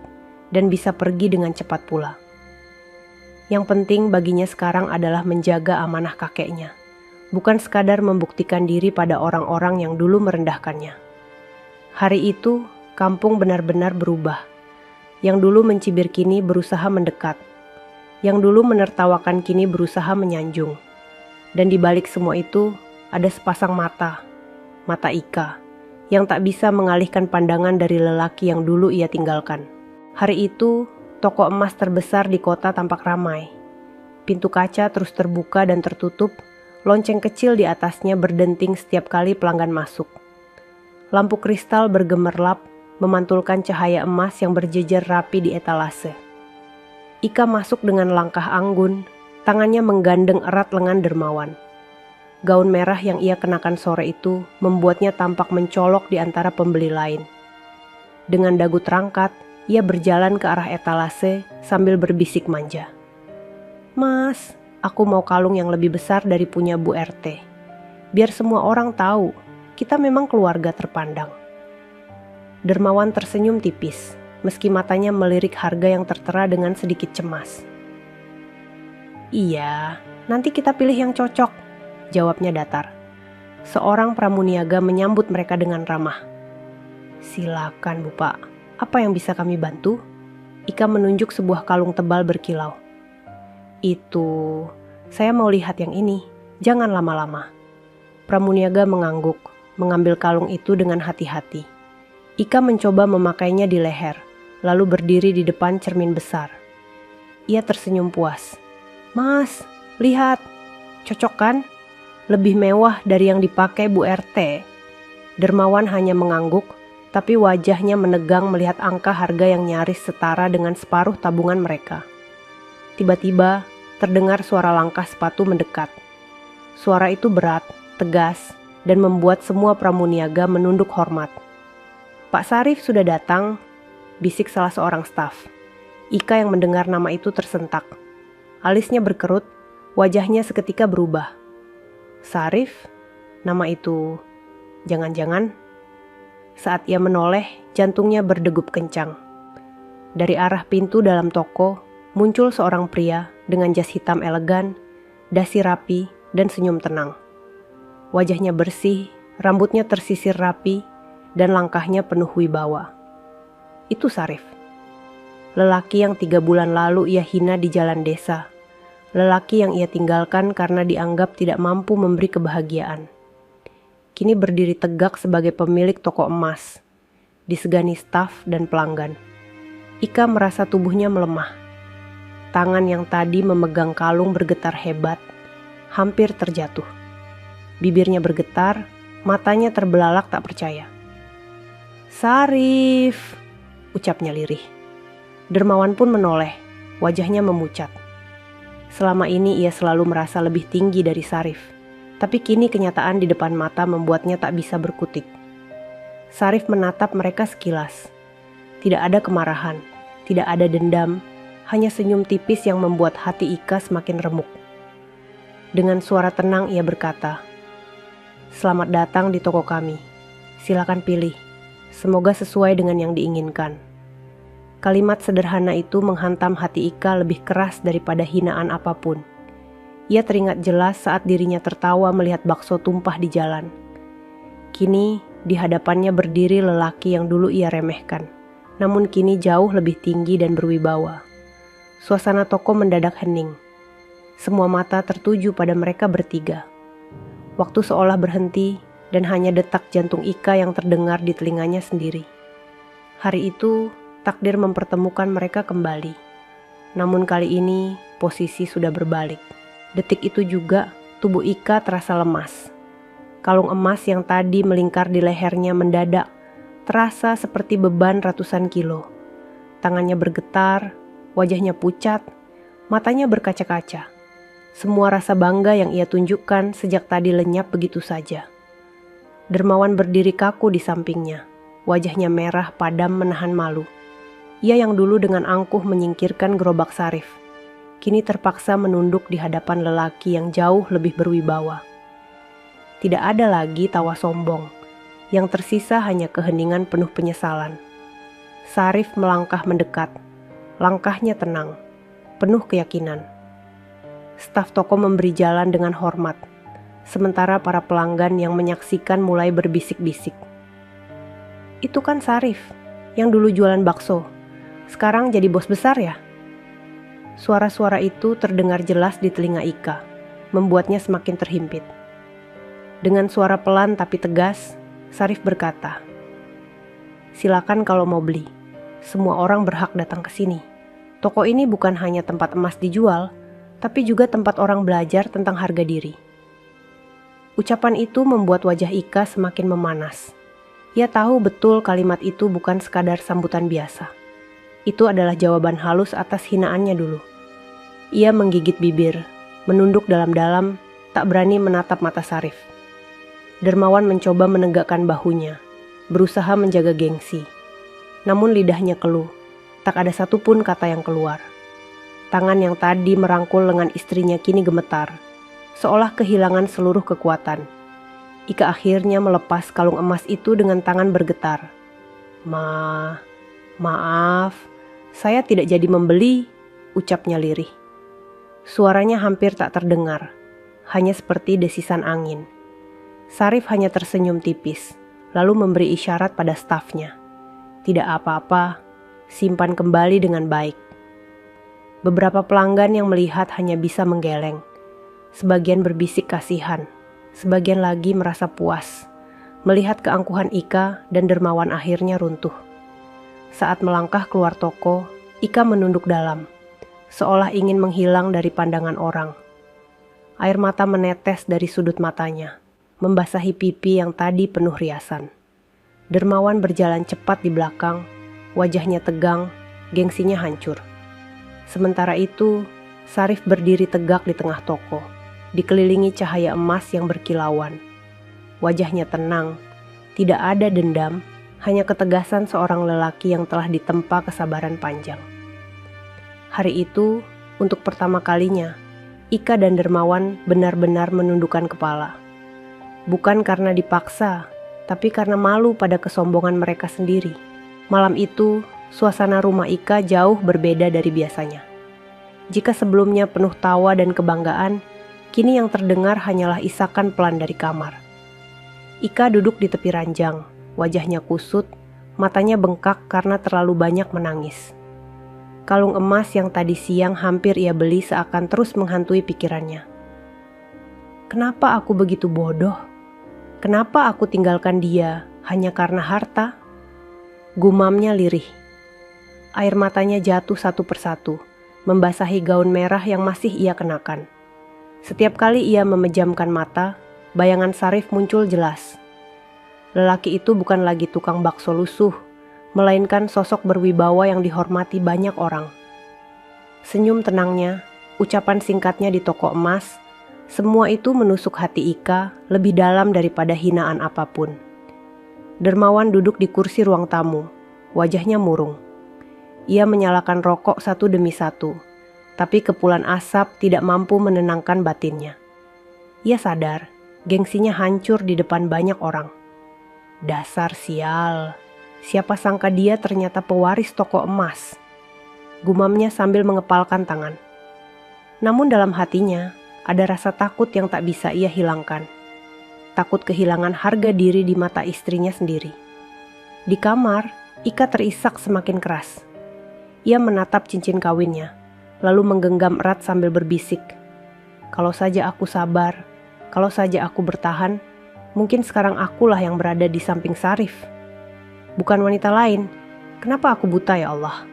dan bisa pergi dengan cepat pula. Yang penting baginya sekarang adalah menjaga amanah kakeknya, bukan sekadar membuktikan diri pada orang-orang yang dulu merendahkannya. Hari itu, kampung benar-benar berubah. Yang dulu mencibir kini berusaha mendekat. Yang dulu menertawakan kini berusaha menyanjung. Dan di balik semua itu, ada sepasang mata Ika, yang tak bisa mengalihkan pandangan dari lelaki yang dulu ia tinggalkan. Hari itu, toko emas terbesar di kota tampak ramai. Pintu kaca terus terbuka dan tertutup, lonceng kecil di atasnya berdenting setiap kali pelanggan masuk. Lampu kristal bergemerlap, memantulkan cahaya emas yang berjejer rapi di etalase. Ika masuk dengan langkah anggun, tangannya menggandeng erat lengan dermawan. Gaun merah yang ia kenakan sore itu membuatnya tampak mencolok di antara pembeli lain. Dengan dagu terangkat, ia berjalan ke arah etalase sambil berbisik manja. "Mas, aku mau kalung yang lebih besar dari punya Bu RT. Biar semua orang tahu, kita memang keluarga terpandang." Dermawan tersenyum tipis, meski matanya melirik harga yang tertera dengan sedikit cemas. "Iya, nanti kita pilih yang cocok," jawabnya datar. Seorang pramuniaga menyambut mereka dengan ramah. "Silakan Bu Pak, apa yang bisa kami bantu?" Ika menunjuk sebuah kalung tebal berkilau. "Itu, saya mau lihat yang ini, jangan lama-lama." Pramuniaga mengangguk, mengambil kalung itu dengan hati-hati. Ika mencoba memakainya di leher, lalu berdiri di depan cermin besar. Ia tersenyum puas. "Mas, lihat, cocok kan? Lebih mewah dari yang dipakai Bu RT." Dermawan hanya mengangguk, tapi wajahnya menegang melihat angka harga yang nyaris setara dengan separuh tabungan mereka. Tiba-tiba, terdengar suara langkah sepatu mendekat. Suara itu berat, tegas, dan membuat semua pramuniaga menunduk hormat. "Pak Sarif sudah datang," bisik salah seorang staf. Ika yang mendengar nama itu tersentak. Alisnya berkerut, wajahnya seketika berubah. "Sarif? Nama itu... jangan-jangan..." Saat ia menoleh, jantungnya berdegup kencang. Dari arah pintu dalam toko, muncul seorang pria dengan jas hitam elegan, dasi rapi, dan senyum tenang. Wajahnya bersih, rambutnya tersisir rapi, dan langkahnya penuh wibawa. Itu Sarif. Lelaki yang 3 bulan lalu ia hina di jalan desa. Lelaki yang ia tinggalkan karena dianggap tidak mampu memberi kebahagiaan. kini berdiri tegak sebagai pemilik toko emas, disegani staf dan pelanggan. Ika merasa tubuhnya melemah. Tangan yang tadi memegang kalung bergetar hebat, hampir terjatuh. Bibirnya bergetar, matanya terbelalak tak percaya. "Sarif," ucapnya lirih. Dermawan pun menoleh, wajahnya memucat. Selama ini ia selalu merasa lebih tinggi dari Sarif, tapi kini kenyataan di depan mata membuatnya tak bisa berkutik. Sarif menatap mereka sekilas. Tidak ada kemarahan, tidak ada dendam, hanya senyum tipis yang membuat hati Ika semakin remuk. Dengan suara tenang ia berkata, "Selamat datang di toko kami. Silakan pilih. Semoga sesuai dengan yang diinginkan." Kalimat sederhana itu menghantam hati Ika lebih keras daripada hinaan apapun. Ia teringat jelas saat dirinya tertawa melihat bakso tumpah di jalan. Kini di hadapannya berdiri lelaki yang dulu ia remehkan, namun kini jauh lebih tinggi dan berwibawa. Suasana toko mendadak hening. Semua mata tertuju pada mereka bertiga. Waktu seolah berhenti dan hanya detak jantung Ika yang terdengar di telinganya sendiri. Hari itu takdir mempertemukan mereka kembali. Namun kali ini posisi sudah berbalik. Detik itu juga tubuh Ika terasa lemas. Kalung emas yang tadi melingkar di lehernya mendadak terasa seperti beban ratusan kilo. Tangannya bergetar, wajahnya pucat, matanya berkaca-kaca. Semua rasa bangga yang ia tunjukkan sejak tadi lenyap begitu saja. Dermawan berdiri kaku di sampingnya, wajahnya merah padam menahan malu. Ia yang dulu dengan angkuh menyingkirkan gerobak Sarif, kini terpaksa menunduk di hadapan lelaki yang jauh lebih berwibawa. Tidak ada lagi tawa sombong, yang tersisa hanya keheningan penuh penyesalan. Sarif melangkah mendekat, langkahnya tenang, penuh keyakinan. Staf toko memberi jalan dengan hormat, sementara para pelanggan yang menyaksikan mulai berbisik-bisik. "Itu kan Sarif, yang dulu jualan bakso, sekarang jadi bos besar ya?" Suara-suara itu terdengar jelas di telinga Ika, membuatnya semakin terhimpit. Dengan suara pelan tapi tegas, Sarif berkata, "Silakan kalau mau beli. Semua orang berhak datang ke sini. Toko ini bukan hanya tempat emas dijual, tapi juga tempat orang belajar tentang harga diri." Ucapan itu membuat wajah Ika semakin memanas. Ia tahu betul kalimat itu bukan sekadar sambutan biasa. Itu adalah jawaban halus atas hinaannya dulu. Ia menggigit bibir, menunduk dalam-dalam, tak berani menatap mata Sarif. Dermawan mencoba menegakkan bahunya, berusaha menjaga gengsi. Namun lidahnya keluh, tak ada satupun kata yang keluar. Tangan yang tadi merangkul lengan istrinya kini gemetar, seolah kehilangan seluruh kekuatan. Ika akhirnya melepas kalung emas itu dengan tangan bergetar. Maaf, saya tidak jadi membeli," ucapnya lirih. Suaranya hampir tak terdengar, hanya seperti desisan angin. Sarif hanya tersenyum tipis, lalu memberi isyarat pada stafnya. "Tidak apa-apa, simpan kembali dengan baik." Beberapa pelanggan yang melihat hanya bisa menggeleng. Sebagian berbisik kasihan, sebagian lagi merasa puas melihat keangkuhan Ika, dan Dermawan akhirnya runtuh. Saat melangkah keluar toko, Ika menunduk dalam, seolah ingin menghilang dari pandangan orang. Air mata menetes dari sudut matanya, membasahi pipi yang tadi penuh riasan. Dermawan berjalan cepat di belakang, wajahnya tegang, gengsinya hancur. Sementara itu, Sarif berdiri tegak di tengah toko, dikelilingi cahaya emas yang berkilauan. Wajahnya tenang, tidak ada dendam, hanya ketegasan seorang lelaki yang telah ditempa kesabaran panjang. Hari itu, untuk pertama kalinya, Ika dan Dermawan benar-benar menundukkan kepala. Bukan karena dipaksa, tapi karena malu pada kesombongan mereka sendiri. Malam itu, suasana rumah Ika jauh berbeda dari biasanya. Jika sebelumnya penuh tawa dan kebanggaan, kini yang terdengar hanyalah isakan pelan dari kamar. Ika duduk di tepi ranjang, wajahnya kusut, matanya bengkak karena terlalu banyak menangis. Kalung emas yang tadi siang hampir ia beli seakan terus menghantui pikirannya. Kenapa aku begitu bodoh? Kenapa aku tinggalkan dia hanya karena harta? Gumamnya lirih. Air matanya jatuh satu persatu, membasahi gaun merah yang masih ia kenakan. Setiap kali ia memejamkan mata, bayangan Sarif muncul jelas. Lelaki itu bukan lagi tukang bakso lusuh, melainkan sosok berwibawa yang dihormati banyak orang. Senyum tenangnya, ucapan singkatnya di toko emas, semua itu menusuk hati Ika lebih dalam daripada hinaan apapun. Dermawan duduk di kursi ruang tamu, wajahnya murung. Ia menyalakan rokok satu demi satu, tapi kepulan asap tidak mampu menenangkan batinnya. Ia sadar, gengsinya hancur di depan banyak orang. Dasar sial, siapa sangka dia ternyata pewaris toko emas. Gumamnya sambil mengepalkan tangan. Namun dalam hatinya, ada rasa takut yang tak bisa ia hilangkan. Takut kehilangan harga diri di mata istrinya sendiri. Di kamar, Ika terisak semakin keras. Ia menatap cincin kawinnya, lalu menggenggam erat sambil berbisik. Kalau saja aku sabar, kalau saja aku bertahan, mungkin sekarang akulah yang berada di samping Sarif. Bukan wanita lain. Kenapa aku buta ya Allah?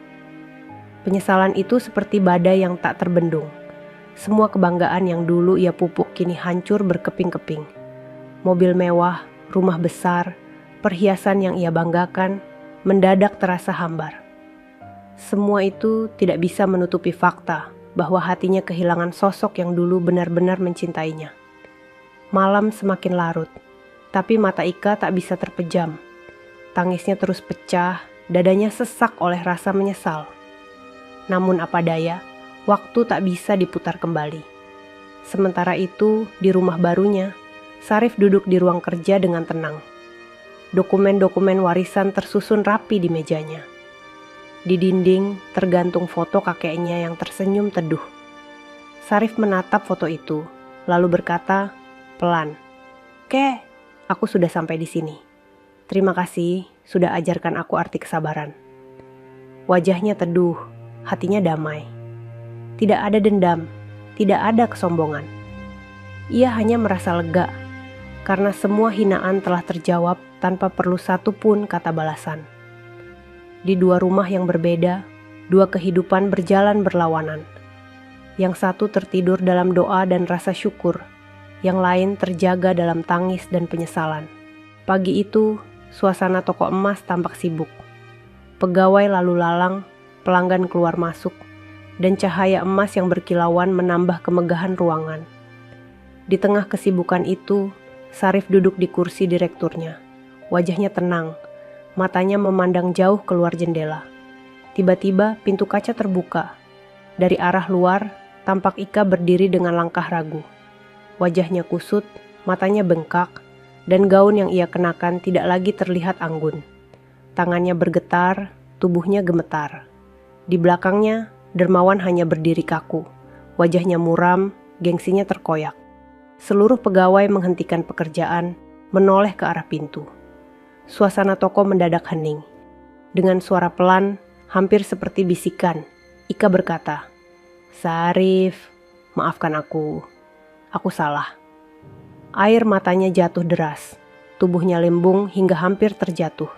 Penyesalan itu seperti badai yang tak terbendung. Semua kebanggaan yang dulu ia pupuk kini hancur berkeping-keping. Mobil mewah, rumah besar, perhiasan yang ia banggakan, mendadak terasa hambar. Semua itu tidak bisa menutupi fakta bahwa hatinya kehilangan sosok yang dulu benar-benar mencintainya. Malam semakin larut, tapi mata Ika tak bisa terpejam. Tangisnya terus pecah, dadanya sesak oleh rasa menyesal. Namun apa daya, waktu tak bisa diputar kembali. Sementara itu, di rumah barunya, Sarif duduk di ruang kerja dengan tenang. Dokumen-dokumen warisan tersusun rapi di mejanya. Di dinding tergantung foto kakeknya yang tersenyum teduh. Sarif menatap foto itu, lalu berkata, pelan, "Kek, aku sudah sampai di sini. Terima kasih sudah ajarkan aku arti kesabaran." Wajahnya teduh, hatinya damai. Tidak ada dendam, tidak ada kesombongan. Ia hanya merasa lega, karena semua hinaan telah terjawab tanpa perlu satu pun kata balasan. Di dua rumah yang berbeda, dua kehidupan berjalan berlawanan. Yang satu tertidur dalam doa dan rasa syukur, yang lain terjaga dalam tangis dan penyesalan. Pagi itu, suasana toko emas tampak sibuk. Pegawai lalu lalang, pelanggan keluar masuk, dan cahaya emas yang berkilauan menambah kemegahan ruangan. Di tengah kesibukan itu, Sarif duduk di kursi direkturnya. Wajahnya tenang, matanya memandang jauh keluar jendela. Tiba-tiba pintu kaca terbuka. Dari arah luar, tampak Ika berdiri dengan langkah ragu. Wajahnya kusut, matanya bengkak, dan gaun yang ia kenakan tidak lagi terlihat anggun. Tangannya bergetar, tubuhnya gemetar. Di belakangnya, Dermawan hanya berdiri kaku. Wajahnya muram, gengsinya terkoyak. Seluruh pegawai menghentikan pekerjaan, menoleh ke arah pintu. Suasana toko mendadak hening. Dengan suara pelan, hampir seperti bisikan, Ika berkata, "Sarif, maafkan aku. Aku salah." Air matanya jatuh deras, tubuhnya lembung hingga hampir terjatuh.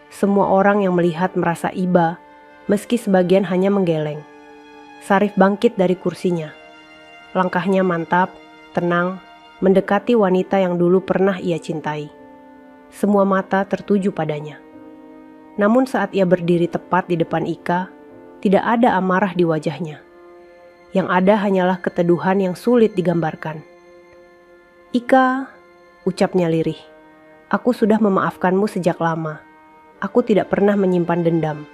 Semua orang yang melihat merasa iba, meski sebagian hanya menggeleng. Sarif bangkit dari kursinya. Langkahnya mantap, tenang, mendekati wanita yang dulu pernah ia cintai. Semua mata tertuju padanya. Namun saat ia berdiri tepat di depan Ika, tidak ada amarah di wajahnya. Yang ada hanyalah keteduhan yang sulit digambarkan. "Ika," ucapnya lirih, "aku sudah memaafkanmu sejak lama. Aku tidak pernah menyimpan dendam.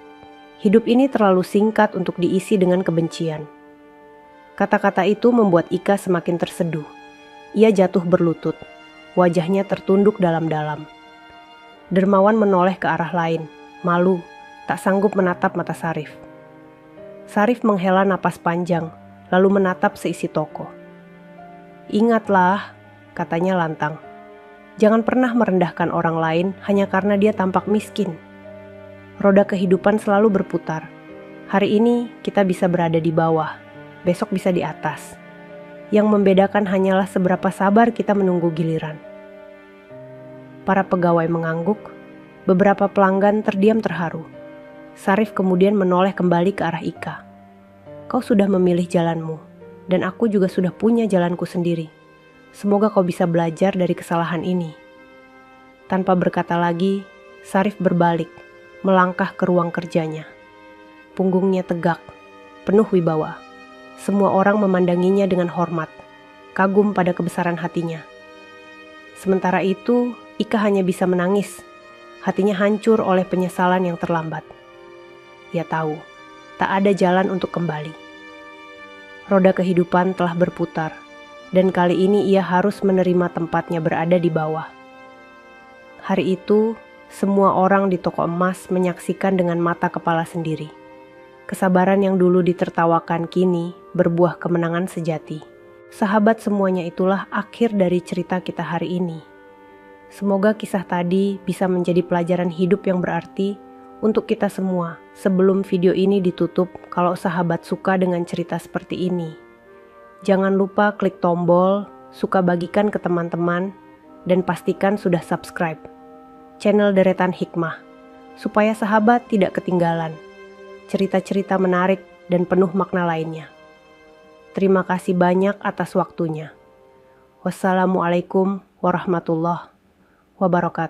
Hidup ini terlalu singkat untuk diisi dengan kebencian." Kata-kata itu membuat Ika semakin terseduh. Ia jatuh berlutut, wajahnya tertunduk dalam-dalam. Dermawan menoleh ke arah lain, malu, tak sanggup menatap mata Sarif. Sarif menghela napas panjang, lalu menatap seisi toko. "Ingatlah," katanya lantang, "jangan pernah merendahkan orang lain hanya karena dia tampak miskin. Roda kehidupan selalu berputar. Hari ini kita bisa berada di bawah, besok bisa di atas. Yang membedakan hanyalah seberapa sabar kita menunggu giliran." Para pegawai mengangguk, beberapa pelanggan terdiam terharu. Sarif kemudian menoleh kembali ke arah Ika. Kau sudah memilih jalanmu, dan aku juga sudah punya jalanku sendiri. Semoga kau bisa belajar dari kesalahan ini. Tanpa berkata lagi, Sarif berbalik, melangkah ke ruang kerjanya. Punggungnya tegak, penuh wibawa. Semua orang memandanginya dengan hormat, kagum pada kebesaran hatinya. Sementara itu, Ika hanya bisa menangis. Hatinya hancur oleh penyesalan yang terlambat. Ia tahu, tak ada jalan untuk kembali. Roda kehidupan telah berputar, dan kali ini ia harus menerima tempatnya berada di bawah. Hari itu, semua orang di toko emas menyaksikan dengan mata kepala sendiri. Kesabaran yang dulu ditertawakan kini berbuah kemenangan sejati. Sahabat, semuanya itulah akhir dari cerita kita hari ini. Semoga kisah tadi bisa menjadi pelajaran hidup yang berarti untuk kita semua sebelum video ini ditutup. Kalau sahabat suka dengan cerita seperti ini, jangan lupa klik tombol suka, bagikan ke teman-teman, dan pastikan sudah subscribe channel Deretan Hikmah supaya sahabat tidak ketinggalan cerita-cerita menarik dan penuh makna lainnya. Terima kasih banyak atas waktunya. Wassalamualaikum warahmatullahi wabarakatuh.